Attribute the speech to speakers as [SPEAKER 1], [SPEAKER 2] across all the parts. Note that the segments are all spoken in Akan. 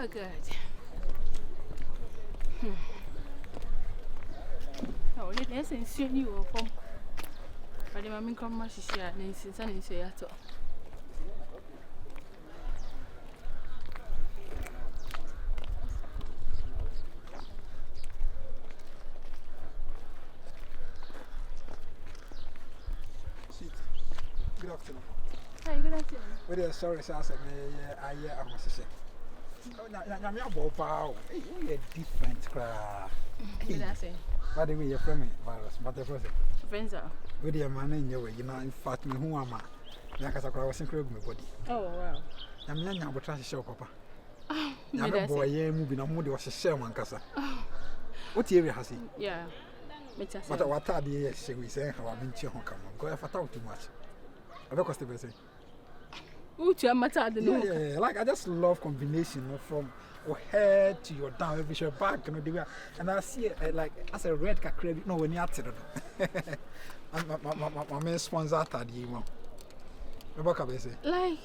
[SPEAKER 1] good. Oh, let's ensure you will form. But the mammy come much share, and since I didn't say at all.
[SPEAKER 2] Good afternoon.
[SPEAKER 1] Hi, good afternoon.
[SPEAKER 2] Well, sorry, sir. I must say. I'm your bow. You're different, cry. By the way, you're from me, virus, but the person.
[SPEAKER 1] Venza.
[SPEAKER 2] With your man in your way, you know, in fact, me who am I? Yakasa was incredible body.
[SPEAKER 1] Oh, wow.
[SPEAKER 2] I'm young, but trying to show Papa.
[SPEAKER 1] Oh,
[SPEAKER 2] I'm a boy, moving a mood was a Sherman Casa. What area has he?
[SPEAKER 1] Yeah.
[SPEAKER 2] But what are the say we say how I'm in Chihokam? Go for talk too much. I don't cost the say. Yeah, like I just love combination from your head to your down, every your back, you know, and I see it like as a red cat credit. No, when you're at it, my main sponsor at the email. What can I say?
[SPEAKER 1] Like,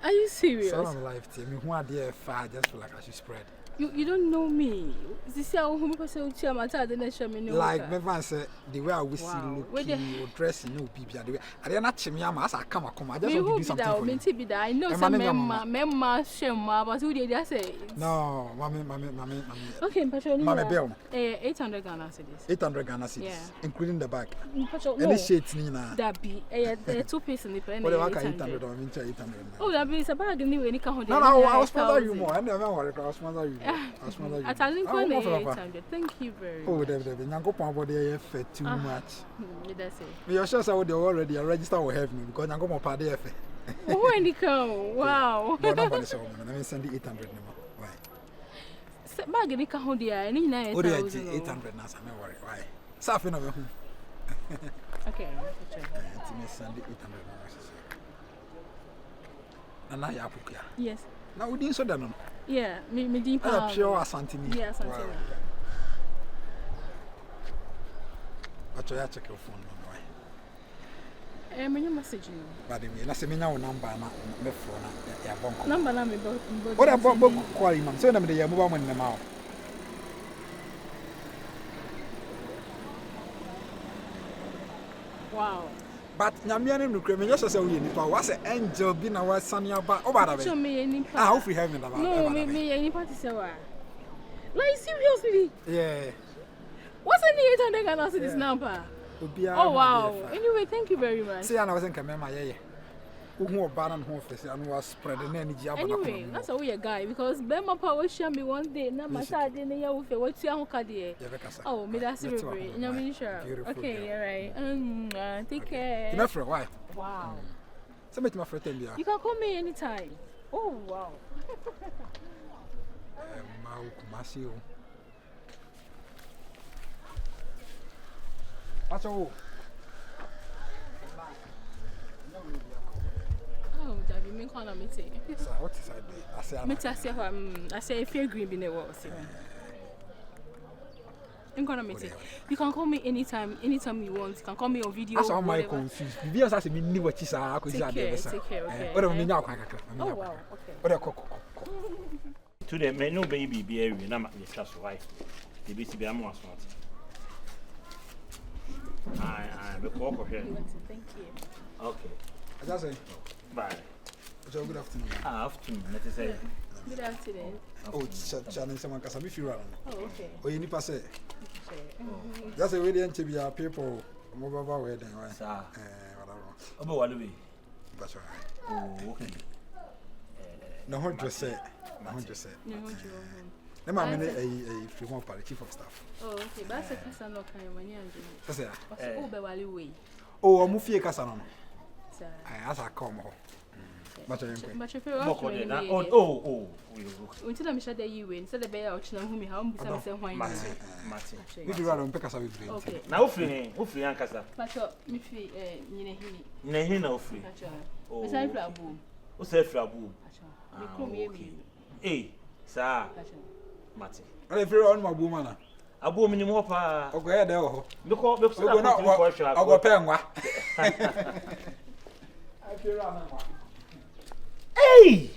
[SPEAKER 1] are you serious?
[SPEAKER 2] So I'm live team. Who are there? Far just feel like I should spread.
[SPEAKER 1] You don't know me. This is how who person tell my dad the show me.
[SPEAKER 2] Like me fan say the way I will see looking or dressing no be the way. I dey not chim yam as I come. I just want to do something for you.
[SPEAKER 1] I know some memma shame but who dey say.
[SPEAKER 2] No, mommy.
[SPEAKER 1] Okay, Patrol.
[SPEAKER 2] Mommy bill.
[SPEAKER 1] 800 Ghana cedis.
[SPEAKER 2] 800 Ghana cedis,
[SPEAKER 1] yeah.
[SPEAKER 2] Including the bag.
[SPEAKER 1] Patrol.
[SPEAKER 2] Any shades ni na.
[SPEAKER 1] That be 2 pieces in the pen.
[SPEAKER 2] What about 800 or 800?
[SPEAKER 1] Oh, that be a bag anyway.
[SPEAKER 2] No, I was sponsor you more. I never worry. I was sponsor you.
[SPEAKER 1] At a link on 800. Thank you very much.
[SPEAKER 2] Oh, David, you go pon body here for too much.
[SPEAKER 1] That's it.
[SPEAKER 2] You're sure I would already register will have me because I'm going to pay there.
[SPEAKER 1] Oh, when you come, wow.
[SPEAKER 2] But nobody saw me. Let me send the 800 number. Why?
[SPEAKER 1] Bag any can hold there. Any night.
[SPEAKER 2] Oh, 800 now. So no worry. Why? Safi no home.
[SPEAKER 1] Okay.
[SPEAKER 2] Let me send the 800 number. And now you are
[SPEAKER 1] yes.
[SPEAKER 2] Now we didn't so that no.
[SPEAKER 1] Yeah, me deep.
[SPEAKER 2] Pure Santini.
[SPEAKER 1] Yeah, Santini.
[SPEAKER 2] But you check your phone.
[SPEAKER 1] My message you.
[SPEAKER 2] But the way, let's say me now number na me phone na ya bonko.
[SPEAKER 1] Number na me bo.
[SPEAKER 2] What about call him? So na me dey mobile money na ma.
[SPEAKER 1] Wow.
[SPEAKER 2] But nyamia nem no kre me just say we nipa wa say angel bi na wa sane aba oba da
[SPEAKER 1] be. Me nipa.
[SPEAKER 2] Ah, how free heaven about.
[SPEAKER 1] No, me nipa to say wa. Like seriously?
[SPEAKER 2] Yeah.
[SPEAKER 1] What's the 800 Ghana cedis number? Oh wow. Anyway, thank you very much.
[SPEAKER 2] See, I wasn't coming my yeah. Who oba na ho face and was spread the energy about.
[SPEAKER 1] Anyway, that's a weird guy because Bema Power share me one day na my side in the year with what you have there. Oh, me that's very. I'm sure. Okay, all right. Take care.
[SPEAKER 2] You for why?
[SPEAKER 1] Wow.
[SPEAKER 2] So make my friend tell you.
[SPEAKER 1] You can call me anytime. Oh wow.
[SPEAKER 2] Mau Masio. Ashawo.
[SPEAKER 1] Oh, David, me call me say.
[SPEAKER 2] Sir, what is I say?
[SPEAKER 1] I say if you're green, be the world. I'm gonna meet it. You can call me anytime you want. You can call me on video.
[SPEAKER 2] That's all my confused. Because I say me ni what you say. I could say
[SPEAKER 1] take care. Okay.
[SPEAKER 2] What do you now?
[SPEAKER 1] Oh wow. Okay.
[SPEAKER 2] What do you
[SPEAKER 3] Today, me no baby be area. Na ma discuss why. The baby be am was not. I be call for here.
[SPEAKER 1] Thank you.
[SPEAKER 3] Okay.
[SPEAKER 2] I just say
[SPEAKER 3] bye.
[SPEAKER 2] So good afternoon.
[SPEAKER 3] Afternoon. Let us say.
[SPEAKER 1] Good afternoon.
[SPEAKER 2] Oh, channel someone can be feel.
[SPEAKER 1] Oh, okay.
[SPEAKER 2] Oh, you need pass it. That's a really to be our people. Mobile wedding, right?
[SPEAKER 3] Sir.
[SPEAKER 2] Whatever.
[SPEAKER 3] About what we?
[SPEAKER 2] That's right.
[SPEAKER 3] Oh, okay.
[SPEAKER 2] No, what just say? No, what just say? The man a free one party chief of staff.
[SPEAKER 1] Oh, okay. That's a person no kind of money and do.
[SPEAKER 2] That's it.
[SPEAKER 1] Oh, be wali way.
[SPEAKER 2] Oh, I'm moving casa no.
[SPEAKER 1] Sir.
[SPEAKER 2] I as I come home. But
[SPEAKER 1] you feel
[SPEAKER 3] oh.
[SPEAKER 1] Until I'm sure that you win. So the bear auction whom you have some say why.
[SPEAKER 3] Martin.
[SPEAKER 2] If you run pick us with green.
[SPEAKER 1] Okay.
[SPEAKER 3] Now free ankasa.
[SPEAKER 1] But me free nyine
[SPEAKER 3] hini na free.
[SPEAKER 1] Oh. Me say free abu.
[SPEAKER 3] O say free abu.
[SPEAKER 1] Me come here me.
[SPEAKER 3] Eh, sir. Martin.
[SPEAKER 2] I feel on my woman.
[SPEAKER 3] Abu minimum ho pa.
[SPEAKER 2] Ogo ya there ho.
[SPEAKER 3] Because
[SPEAKER 2] ogo penwa. I feel on.
[SPEAKER 3] Hey!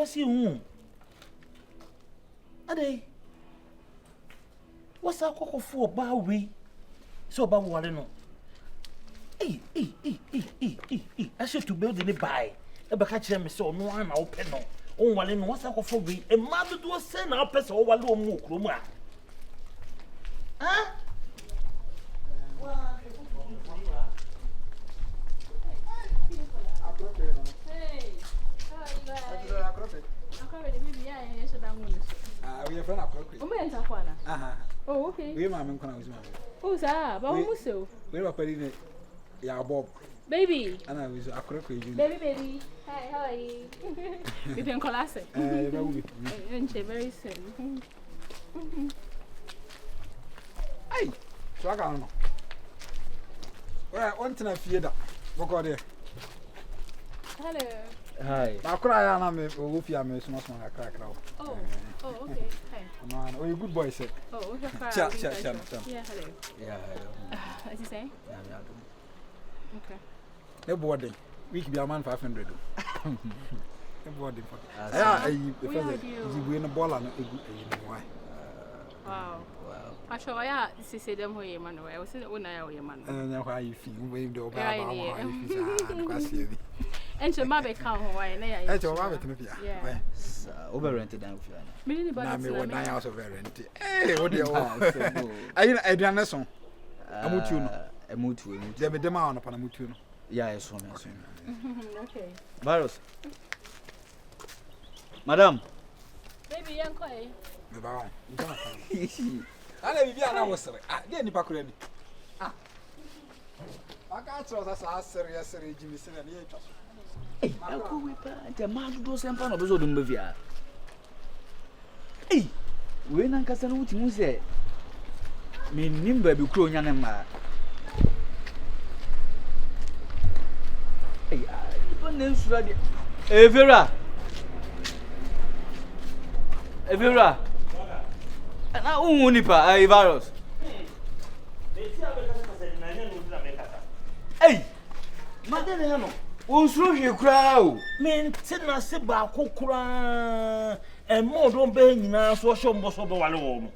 [SPEAKER 4] see who. Ade. What's that cocoa for Bowie? So about what I know. I should to build in the buy. Ever catch them so no one open no. Oh, well, in what's that for me? A mother to a send our person over low mook. Huh?
[SPEAKER 2] We are friend of
[SPEAKER 1] Oh, okay.
[SPEAKER 2] We are mamma.
[SPEAKER 1] Who's that? But
[SPEAKER 2] we are putting it. Yeah, Bob.
[SPEAKER 1] Baby.
[SPEAKER 2] And I was a crook.
[SPEAKER 1] Baby. Hi, how are you? You can call us. Very soon.
[SPEAKER 2] Hey, so I don't know. Well, one thing I fear that. What got there?
[SPEAKER 1] Hello.
[SPEAKER 4] Hi.
[SPEAKER 2] I cry, and I'm a wolfy. I'm a small crack now.
[SPEAKER 1] Oh, okay. Hi.
[SPEAKER 2] Man, oh, you good boy, said.
[SPEAKER 1] Oh,
[SPEAKER 2] Chat.
[SPEAKER 1] Yeah, hello.
[SPEAKER 4] Yeah,
[SPEAKER 1] What's he saying? Okay.
[SPEAKER 2] No boarding. We can be a man 500. No boarding. You win a ball and a good why.
[SPEAKER 1] Wow. Ashawo, yeah, this is them who you man. I was in the one I owe you man.
[SPEAKER 2] And now how you feel, wave the over.
[SPEAKER 1] And so my account Hawaii.
[SPEAKER 2] That's your rabbit. Yeah.
[SPEAKER 4] Over rented down.
[SPEAKER 2] I'm one house of rented. Hey, what do you want? I didn't know. A mutuno. There be demand upon a mutuno.
[SPEAKER 4] Yeah, it's one.
[SPEAKER 1] Okay.
[SPEAKER 4] Virus. Madam.
[SPEAKER 1] Baby, young Quay.
[SPEAKER 2] I never be an hour. Ah, get any back ready. Ah, I can't trust us as serious Jimmy Sin and
[SPEAKER 4] Hey, I'll go with the man do some fun of those movie. Hey, when Uncle San say, me nimber be crowing and ma. Hey, I don't know. Evera. And I won't nip a virus. Hey, Madame, won't throw you crowd. Men, send us about Kokura and more don't bang now, so show most of the one.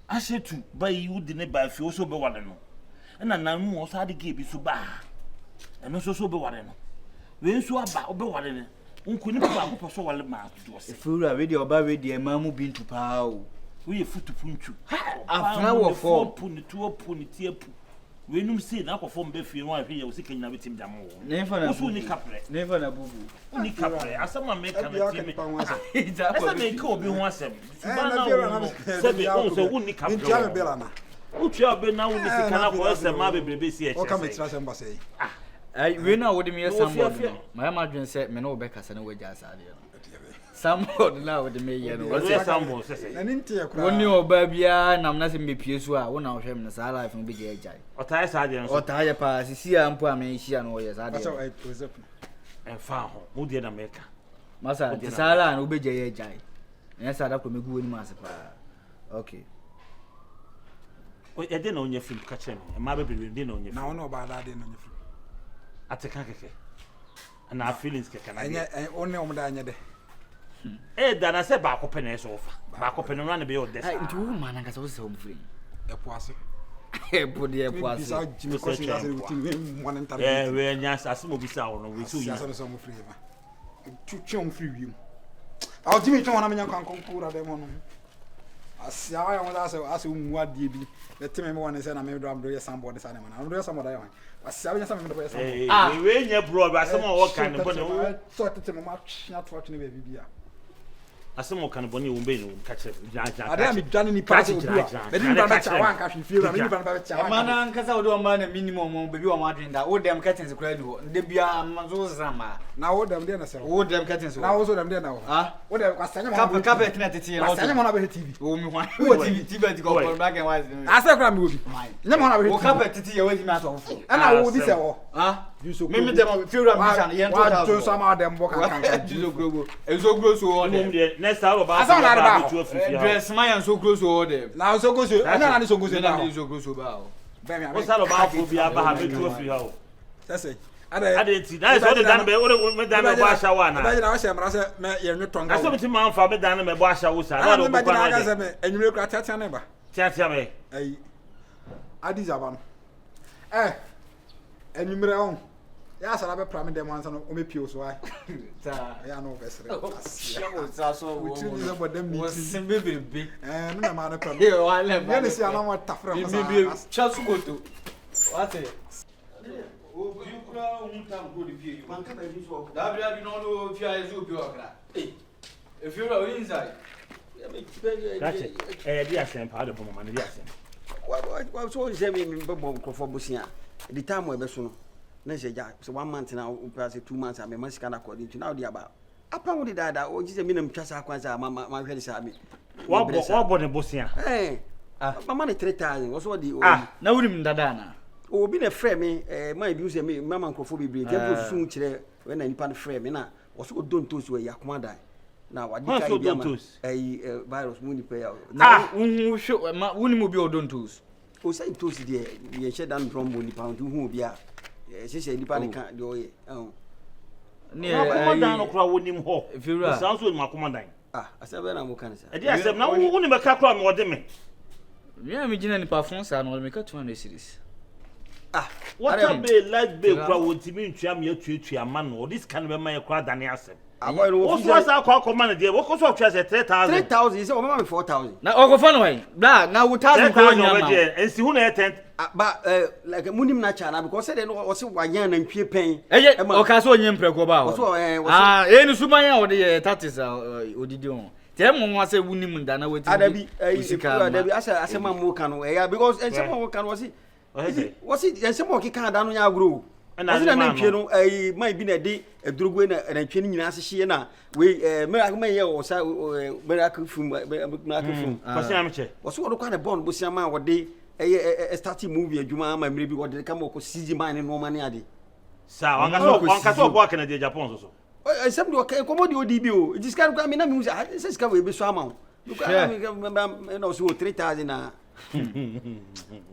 [SPEAKER 4] I said to buy you the neighbor if you also be one. And I know most how to give you so bad. And also so be one. When so about be one. Uncle Nipa so wale ma do se. If you are ready oba ready e ma mu bi ntu pa o. We foot to punchu. Afna wo fo puni tu opuni tie pu. We num say na akofo mbe fie no ahwe ye o sika nyina betim dam wo. Never na. Usu ni kapre. Never na bubu. Uni kapre. Asama make na tie me. Asa me ka obi ho asem. Ba na. Se be on so uni kapre.
[SPEAKER 2] Ntia bela na.
[SPEAKER 4] Utu abe na uni sika na ko asem ma bebrebe si e che.
[SPEAKER 2] O ka me tra sem ba say.
[SPEAKER 4] We know what me somebody. My imagine said, "Me no Becca and we just had you." Somebody now with the mayor. What's your sample?
[SPEAKER 2] And in tear,
[SPEAKER 4] when you baby, and I'm not in me PSU. When I him the life and be gay. Or tie sergeant, or tie pass. See, I'm poor me. She and all yes. I was up and found who did America. Massa, the Sala and obey Jay. Yes, I'd have to make good master. Okay. I didn't know your film catching. And my baby didn't know you.
[SPEAKER 2] Now, no about that.
[SPEAKER 4] At the cafe. And our feelings can I
[SPEAKER 2] only on the
[SPEAKER 4] eh, then I said back open as off. Back open and run a bit of this. I do, man, I was home free.
[SPEAKER 2] A posse.
[SPEAKER 4] Put the posse out, Jimmy Cossin, one and time. Yeah, we're just as movie sound. We see some free. Two chum free you. I'll give it to one of your concours. I see I was asking what DB. The team one is and I made them do somebody. I'm doing somebody. I saw something to say. Ah, when you brought by someone what kind of bonnet, sort of much not watching the baby. As someone can bonny will be catch it. I didn't done any party. They didn't catch one catch you feel. Man, because I would do a man a minimum baby or margin that all them curtains credible. They be a Mazozama. Now, all them dinner, all them curtains. Now, also them dinner. Ah, what was saying about carpet at the TV. I said, one of the TV. Who TV to go black and white. I said, I'm moving. No one will carpet to tea away matter. And I will be so. Ah, you so maybe them feel to some of them walk and do global. And so gross on them. Next hour about dress my and so close to all them. Now so goes you. And I'm so good. So goes about. What's that about? Will be about having 2 or 3 hours.
[SPEAKER 2] That's it.
[SPEAKER 3] Adeti, that's what the done be what me done be Ashawo na.
[SPEAKER 2] Imagine I say mara me ye nwe tonga.
[SPEAKER 3] Aso biti man fa me done me bo Ashawo sa.
[SPEAKER 2] Na do kwa na say me enwure kra tia na ba.
[SPEAKER 3] Tia me.
[SPEAKER 2] Ai Adi Zaban. Enwure on. Ya sala be pra me dem ansa no o me pio so ai.
[SPEAKER 5] Ta.
[SPEAKER 2] Ya no vesre.
[SPEAKER 5] Ashawo sa so wo.
[SPEAKER 2] Uti ni bo dem ni.
[SPEAKER 5] Wo simbe bebe.
[SPEAKER 2] No na ma na pra.
[SPEAKER 5] Ye wa le ba.
[SPEAKER 2] Ye si ana mo tafra mo sa.
[SPEAKER 5] Bibi chasu koto. What?
[SPEAKER 6] O kura unta go de vie. Man ka ba bi so.
[SPEAKER 5] Da bi no fia ezu bi okra. If you are inside.
[SPEAKER 3] That's it. Di asem pa de bomo man di asem.
[SPEAKER 6] Wa so say me bebo nkofo bosia. The time we be so no. Na say ja so 1 month na o pass 2 months am man sika na according to now dey about. Apa wo dey dada o ji say me na mtwasa akwanza ma hwe dey say me.
[SPEAKER 3] Wa bo ne bosia.
[SPEAKER 6] Mama ne 3000 wo so dey o.
[SPEAKER 5] Na wunim dada na.
[SPEAKER 6] Obi na frɛ me man bi say me mama nkofo bebre dem so sun kyerɛ we na nipa no frɛ me na wo so dontos we yakoma dan na wadi kai bi ama virus mu nipa ya
[SPEAKER 5] na hu hwe ma wunim obi odontos
[SPEAKER 6] o say tos de ye hye dan drum mo nipa hu obi a hye nipa ne ka de oye
[SPEAKER 3] ne akoma dan no kra wonim ho
[SPEAKER 5] fiura
[SPEAKER 3] san so ni akoma dan
[SPEAKER 6] asabe na mo kan sa
[SPEAKER 3] e di asem na wonim be ka kra me ode me
[SPEAKER 5] me gina nipa fon sa no me ka 200 series.
[SPEAKER 3] What a be like be kra wotimi ntwa me atuatua ma no this can be my kra dan asem. What was our call command there? What was 3,000?
[SPEAKER 6] 3,000 you say o mama 4,000.
[SPEAKER 5] Na ogofa no why? Bla na 1,000 kwa nyama.
[SPEAKER 3] And see who na tent.
[SPEAKER 6] But like munim na chana because say no o se wanyan na ntwe pen.
[SPEAKER 5] O ka so onye mpreko ba o. Eni sumanya o de tatis odidi on. Tell me what say wunim nda na wetin.
[SPEAKER 6] Adabi asema mo kan o because asema mo kan was it asema o kika da no nya agro. Asi na ntwe no mai bi na de adurugwe na ntwe ni nyina asehye na we miracle ye o sa miracle fum
[SPEAKER 3] kwasi amche
[SPEAKER 6] wo do kwa na bond bo siama wo de starting movie adwuma ma mire bi wo de kama ko CG man no ma ne ade
[SPEAKER 3] sa wanka so bo akana de Japan so
[SPEAKER 6] sem do ko di odi bi o discard kwa me na me se ska we be so ama o no so 3,000 na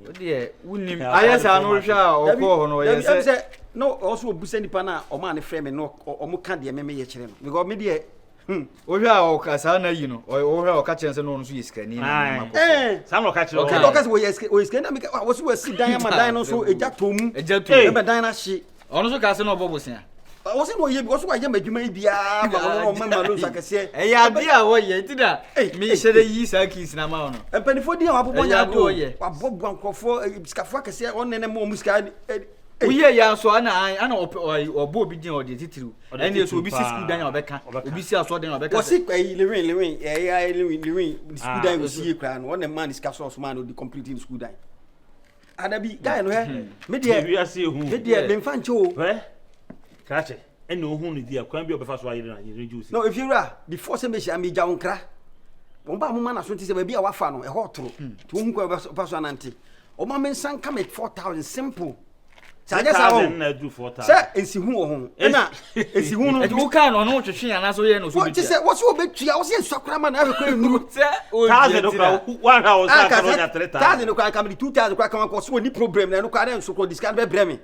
[SPEAKER 5] ode wunim ayesa no hwa okọ ho no
[SPEAKER 6] yese no also obusa nipa na o ma ne frɛ me no o mo ka de me ye kyerɛ no because me de
[SPEAKER 5] o hwa o ka sa na yi no o hwa o ka kyerɛ se no so yiskani na
[SPEAKER 3] sa no ka kyerɛ
[SPEAKER 6] o ka se o yiskani na me o so wasi dan ma dan no so eja tom e be dan na hye
[SPEAKER 5] ono so ka se no obobosia
[SPEAKER 6] o se no ye because wa ye madwuma bia ba no mama lo sakase
[SPEAKER 5] ya de a wo ye tida me hyere yi sa kis na ma no
[SPEAKER 6] empanifo di a wa bobo nya do wa bobo ankofo skafo akase on ne mo muska
[SPEAKER 5] uye ya so ana obo obi din ode titiru ene so obi si school dan obeka obi si aso dan obeka
[SPEAKER 6] wo si kwai lewin school dan wo si kra no on man is caso so man o di complete in school dan adabi guy no me de me mfa nche o
[SPEAKER 3] Kache, ene ohun ni dia kwan bi obefa so ayire na yire juice.
[SPEAKER 6] No, if you ra, before say me sha me jawo nkra. Won ba mo ma na so nti se ba bi a wafa no e ho toro. To hu kwa ba so anante. O ma me nsan ka me 4,000 simple. Sa je sa ho.
[SPEAKER 3] Na do 4,000.
[SPEAKER 6] Say ensi hu ho. Na ensi hu no.
[SPEAKER 5] E wo ka no no twetwe ana so ye no so bi.
[SPEAKER 6] What say what so betua, wo se nsakura ma na be kwa nuru.
[SPEAKER 5] Say o
[SPEAKER 3] di. 1,000 kwa 1,000 ka no ya 3,000.
[SPEAKER 6] 1,000 kwa ka me 2,000 kwa ka ko so ni problem na no kwa na so ko discount be bre me.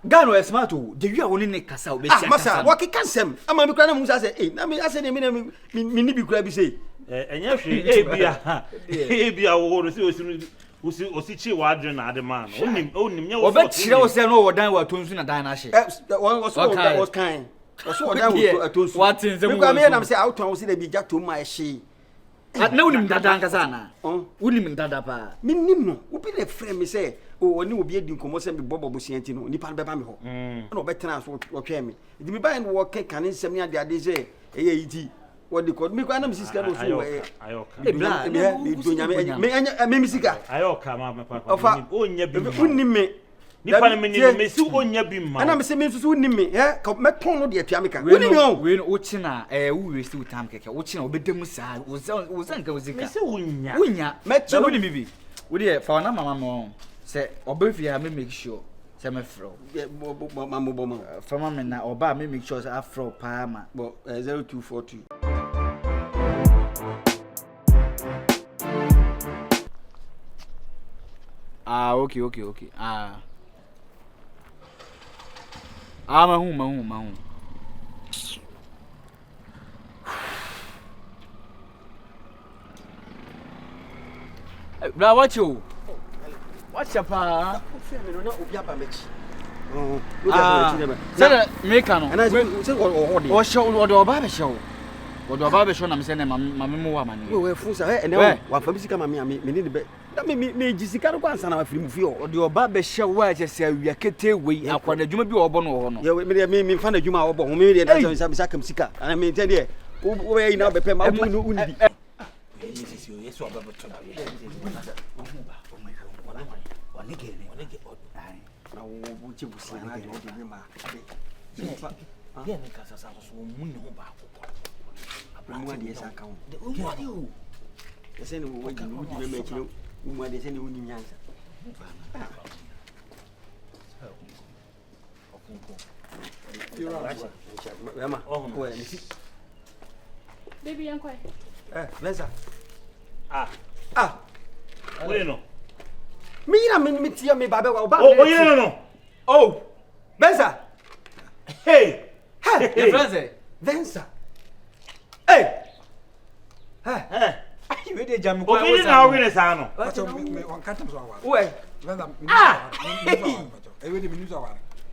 [SPEAKER 5] Gano e smart o de wi a woni ne kasa o be tia kasa
[SPEAKER 6] masa wo kika nsem ama mi kura na mu sa say na me ase ne mi ni bi kura bi say
[SPEAKER 3] enye hwe bia wo no si osi chi wa adre na ade man onim nya
[SPEAKER 5] wo be kire wo se no wo dan wa tonsu na dan na hye
[SPEAKER 6] wo so was kind wo so dan wo tonsu
[SPEAKER 5] what things
[SPEAKER 6] me kura me na say out on wo se na bi ja to ma hye
[SPEAKER 5] na wonim dada nkasa na wonim dada pa
[SPEAKER 6] mi nim no wo bi na frɛ me say oni obi edi nkomo se me bobo bosianti no nipa be ba me ho na obetena so wo twa me di me ba no wo kan nsem ni ade se eye yiti wo di ko mi kwa na misika no so
[SPEAKER 3] ayoka
[SPEAKER 6] bla me do nyame me misika
[SPEAKER 3] ayoka ma papa onya bi
[SPEAKER 6] unni me
[SPEAKER 3] nipa na me si onya bi ma
[SPEAKER 6] ana me se me so unni me ka me ton no de tua me ka unni me on
[SPEAKER 5] we no ochina wo we si utam keke ochina obedem sa wo zan ka wozika
[SPEAKER 3] me se unya
[SPEAKER 6] me chelo
[SPEAKER 5] ni bibi wo de fa na mama mo say obefia me make sure say me fro
[SPEAKER 6] mama
[SPEAKER 5] from me na oba me make sure say afro pa ma
[SPEAKER 6] 0242
[SPEAKER 5] okay Ah, my Bra, watch you. Watch your pa. Say make an. And I say what show what do Baba show? What do Baba show? I'm saying, Mamma, man. We were fools, and one for Missy, me need the bed. That me Jessica once and I feel or your Baba show where just say we are Kate way up when the Juma be or Bono. You may find a Juma or Bon, maybe that's some Sakam Sika, and I may tell you where you know the Pema. Yes, you yes, now, would you say, I don't remember. Yeah, because I was one about. Yes, I count. What you? The same way you would make you when there's any winning answer. You're right, Emma. Oh,
[SPEAKER 1] baby, I'm quiet.
[SPEAKER 6] Venza.
[SPEAKER 3] What do you know?
[SPEAKER 6] Me, I mean, me, Baba.
[SPEAKER 3] Oh, you don't know.
[SPEAKER 6] Oh, Venza.
[SPEAKER 3] Hey,
[SPEAKER 6] Venza. Hey.
[SPEAKER 5] You ready, Jam?
[SPEAKER 3] What do you know? We're in Sano.
[SPEAKER 6] Where?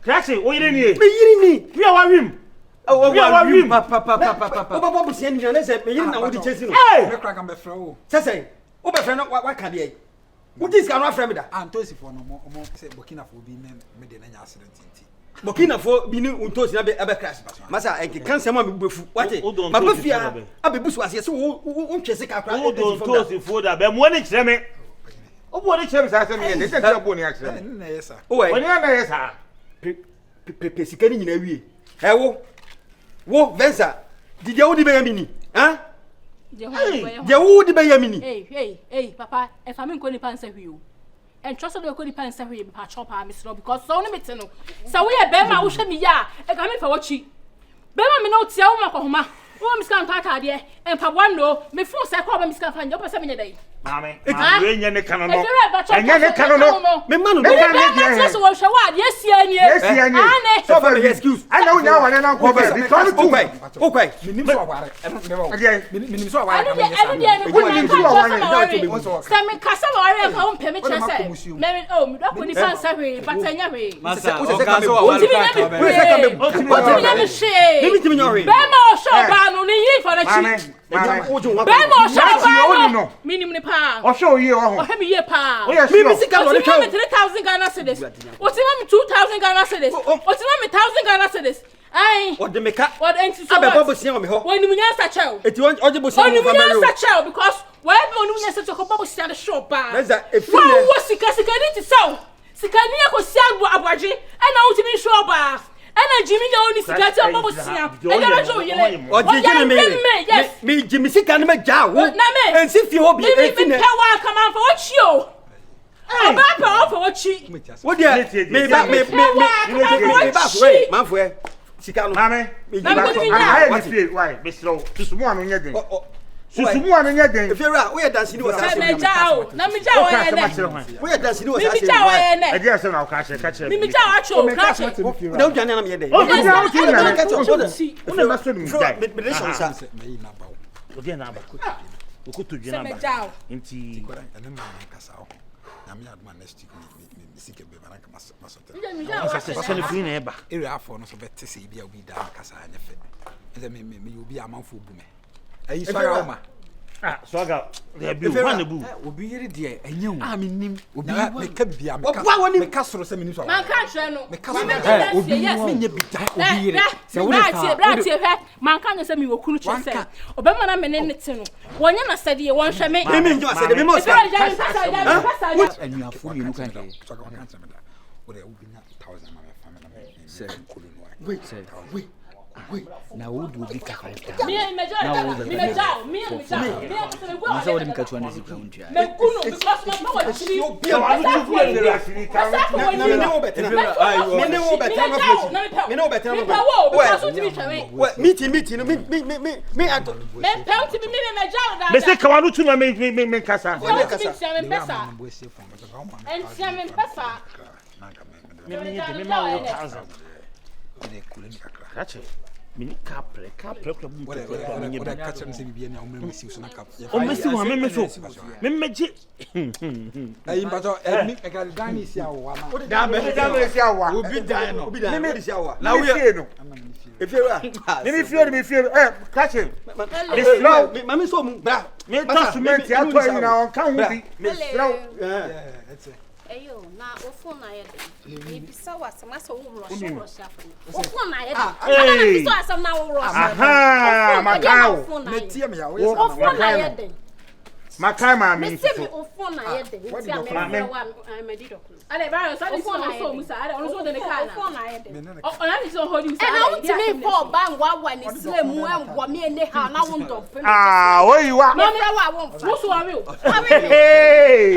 [SPEAKER 3] Classy, what do you need?
[SPEAKER 6] Me,
[SPEAKER 3] we are him.
[SPEAKER 6] Oh,
[SPEAKER 3] we are him.
[SPEAKER 6] Papa, Bob, sending you. Let's say, me, you know what you're chasing.
[SPEAKER 3] Hey,
[SPEAKER 6] say, what can you? What is going on, friend?
[SPEAKER 2] Antosi for no more say Burkina for being made an accident.
[SPEAKER 6] Burkina for being untosi na crash. Masa, I can't say what? My buffia, I be bush was yes, who chase a car.
[SPEAKER 3] Hold on, tosi for that. But when it's me, oh, what it's me, they said a pony accident.
[SPEAKER 2] Yes, sir.
[SPEAKER 6] Oh, when you're there, sir. Pesicani in a way. Hey, wo, Venza, did you only be a mini? Huh? The would be a mini.
[SPEAKER 1] Hey, Papa, if I'm going to pass you. And trust the good pants and we patch up our Miss because so limited. So we are Bema, who should be ya, and coming for what she. Bema, me no tell my homa. Oh, Miss Cantar, dear, and Pawano, me force I call Miss Cantan, your 7 a day.
[SPEAKER 3] Mammy, it's a cannon.
[SPEAKER 1] And you're a cannon.
[SPEAKER 6] Me man,
[SPEAKER 1] yes, yes,
[SPEAKER 6] so for excuse. I know now and I'm okay.
[SPEAKER 3] I'll show you.
[SPEAKER 1] Oh, me ye pa.
[SPEAKER 3] Oh, yes,
[SPEAKER 1] me 3,000 Ghana cedis. What's me 2,000 Ghana cedis? What's me 1,000 Ghana cedis? Aye.
[SPEAKER 6] What the make up?
[SPEAKER 1] What entity?
[SPEAKER 6] I be bubble see me ho.
[SPEAKER 1] When you answer child.
[SPEAKER 6] It won't audible see
[SPEAKER 1] me child because wherever you answer to bubble stand shop ba.
[SPEAKER 6] That's that. If you
[SPEAKER 1] was sika need to sell. Sika ni ko siagbo abaji. And now to be sure ba. And Jimmy only sika to bubble siam. And I show you.
[SPEAKER 6] Or did me? Yes. Me Jimmy sika na me jaw. And see if you be
[SPEAKER 1] even power come on for what you. Oh, Papa, for what she.
[SPEAKER 6] What dear? Me back man for Sikano.
[SPEAKER 3] Mammy, I feel why, Miss Low, to someone on your day. Someone on your day. If you're out, we are dancing. We are dancing.
[SPEAKER 1] We are dancing.
[SPEAKER 3] I guess I'll catch it. Catch it.
[SPEAKER 6] Don't get any day.
[SPEAKER 3] Oh, Swaga, there be one boo.
[SPEAKER 5] Will be here, dear, and you, I mean, will be
[SPEAKER 2] make a beer.
[SPEAKER 6] What
[SPEAKER 2] Castro 7 minutes?
[SPEAKER 1] Man can't no. Man can't say me will cool say. Obama men no. One yana said you want to make
[SPEAKER 6] me you said the most
[SPEAKER 5] and you are fully you can get. Wait. Now would be Kaka.
[SPEAKER 1] Me and Major. Me and I saw him catch one as a ground.
[SPEAKER 2] ene kule ni kakra
[SPEAKER 3] kache mini kapre kwa mtu kwa mwenye
[SPEAKER 2] ba kache mse bibia ni omre si so na kap
[SPEAKER 3] o mesi wa memmeji
[SPEAKER 2] ayi mbato mi ka dani si awo na
[SPEAKER 5] da si awa
[SPEAKER 6] obi dan no mimi si awa
[SPEAKER 5] na we no
[SPEAKER 6] efira
[SPEAKER 3] mimi fie kache
[SPEAKER 6] mami so mu bra
[SPEAKER 3] me to cement ato ayi na on kan hu bi me slow
[SPEAKER 7] Eyo, na ofuna yede. Ibisa wasama so wo ro shafu. Ofuna yede. Na ibisa wasama na wo ro shafu.
[SPEAKER 3] Aha, makao.
[SPEAKER 2] netie me ya we
[SPEAKER 7] Ofuna yede.
[SPEAKER 3] Makai ma mi.
[SPEAKER 7] Me se me ofuna yede. Ntia me wa medido.
[SPEAKER 1] Ale ba so ni so musa ale ono so de ne kana.
[SPEAKER 7] Ofuna yede.
[SPEAKER 1] Ona ni so hold you say.
[SPEAKER 7] E na untimi for ba ngwa ni sile mu engwa me ne ha na wo ndo fe.
[SPEAKER 3] Ah, oyi wa.
[SPEAKER 7] Me fra wa wo mfa.
[SPEAKER 1] Wo so wa we o.
[SPEAKER 3] Hey.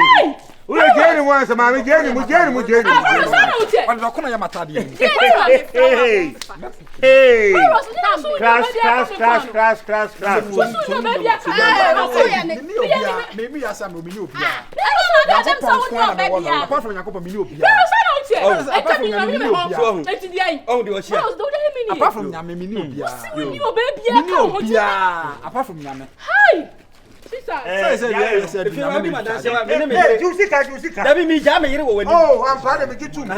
[SPEAKER 3] Ule jeni wansa mami jeni mu.
[SPEAKER 1] Ah, so na uche.
[SPEAKER 2] wala kona ya matadi ni
[SPEAKER 3] Hey. Crash.
[SPEAKER 1] So baby aka.
[SPEAKER 2] me ya sa me ni obia
[SPEAKER 7] Na dem sa wo no baby ya.
[SPEAKER 2] apart from yakoba me ni obia
[SPEAKER 1] So na uche. E ka mi na mi ho. E ti di ai.
[SPEAKER 6] oh de o chia
[SPEAKER 1] Bros do de mi ni.
[SPEAKER 2] apart from nyame me ni obia
[SPEAKER 1] We ni o baby
[SPEAKER 2] me ni
[SPEAKER 1] aka ho.
[SPEAKER 2] obia apart from nyame
[SPEAKER 1] Hi. Sister.
[SPEAKER 6] efira bi madan se wa me
[SPEAKER 3] Hey, jusika.
[SPEAKER 6] dabi mi ja me yire wo wani
[SPEAKER 3] Oh, I'm proud of me gitu.
[SPEAKER 6] na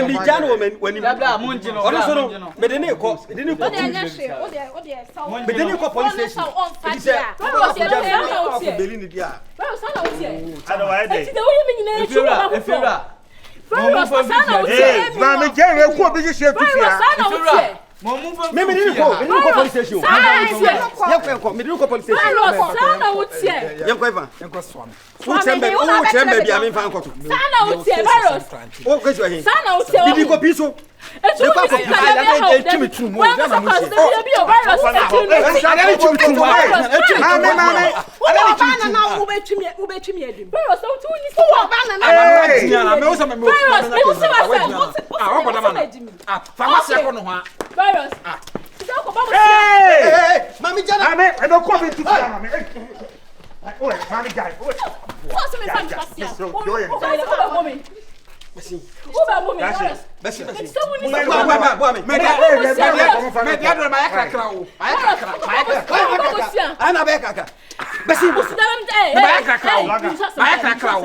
[SPEAKER 6] mi ja no wani
[SPEAKER 5] dabla mo njino
[SPEAKER 6] ono so no me de ne ko
[SPEAKER 7] O de anya hwe. O de sa wo.
[SPEAKER 6] me de ne ko police station
[SPEAKER 7] On
[SPEAKER 6] it say
[SPEAKER 7] fadia.
[SPEAKER 6] Berlin dia
[SPEAKER 1] Bros so na uche.
[SPEAKER 3] Otherwise,
[SPEAKER 1] E ti de wo mi nyina e chu ba.
[SPEAKER 5] efira
[SPEAKER 1] Bros so na uche.
[SPEAKER 3] hey, mami jeni e ku bi se
[SPEAKER 1] Bros
[SPEAKER 3] tufia.
[SPEAKER 1] so na uche.
[SPEAKER 5] mo mu fo
[SPEAKER 6] me de ne ko police station ye ko me de ne ko police station
[SPEAKER 1] Bros so na uche.
[SPEAKER 6] ye ko eva
[SPEAKER 2] enko swam
[SPEAKER 6] o tembe bi ami fa nkoto
[SPEAKER 1] Sana uche Bros.
[SPEAKER 6] o ko so he
[SPEAKER 1] Sana uche.
[SPEAKER 6] didi ko piso
[SPEAKER 1] Etu mi ka ya
[SPEAKER 2] etimi tru mo
[SPEAKER 1] Wa na so ka se bi o Bros.
[SPEAKER 2] ada ni chum
[SPEAKER 3] Mami.
[SPEAKER 7] na wo betwimi edim.
[SPEAKER 1] Bros so tu ni so
[SPEAKER 7] Wo ba na
[SPEAKER 3] Hey.
[SPEAKER 2] tiana me wo sa me mo
[SPEAKER 1] Bros, me wo se wa se.
[SPEAKER 2] ah wa na fa ma se ko no ha
[SPEAKER 1] Bros. Sisa ko ba mo.
[SPEAKER 3] Hey.
[SPEAKER 6] mami jana
[SPEAKER 3] Mami, e do ku bi tufia mami. Oi, mami jai. Oi.
[SPEAKER 1] Wo se me fa mi pasia.
[SPEAKER 3] So,
[SPEAKER 1] Wo
[SPEAKER 3] joy.
[SPEAKER 1] ba mo mi.
[SPEAKER 6] basi
[SPEAKER 1] Wo ba mo mi.
[SPEAKER 3] That's
[SPEAKER 6] basi
[SPEAKER 1] So we ni
[SPEAKER 6] bo me
[SPEAKER 2] me dia do ma ya krakra o ma ya krakra
[SPEAKER 6] ana be kaka basi bo
[SPEAKER 2] ma ya krakra o ma ya krakra o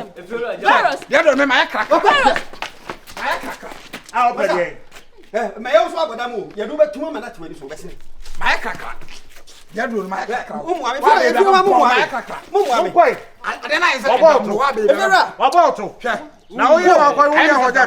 [SPEAKER 2] dia do me ma ya krakra ma ya krakra
[SPEAKER 3] Ah, open there.
[SPEAKER 6] me yo so aboda mu ye do betuma ma na temani so basi
[SPEAKER 2] ma ya krakra dia do ma ya krakra o
[SPEAKER 6] mu ami fa e fi ma mu
[SPEAKER 2] ma
[SPEAKER 6] ami
[SPEAKER 2] ya krakra
[SPEAKER 6] mu ami
[SPEAKER 3] Koi.
[SPEAKER 2] ade na isa wa be
[SPEAKER 3] Wa ba to. Na o ye wa kwa wo ye hoja.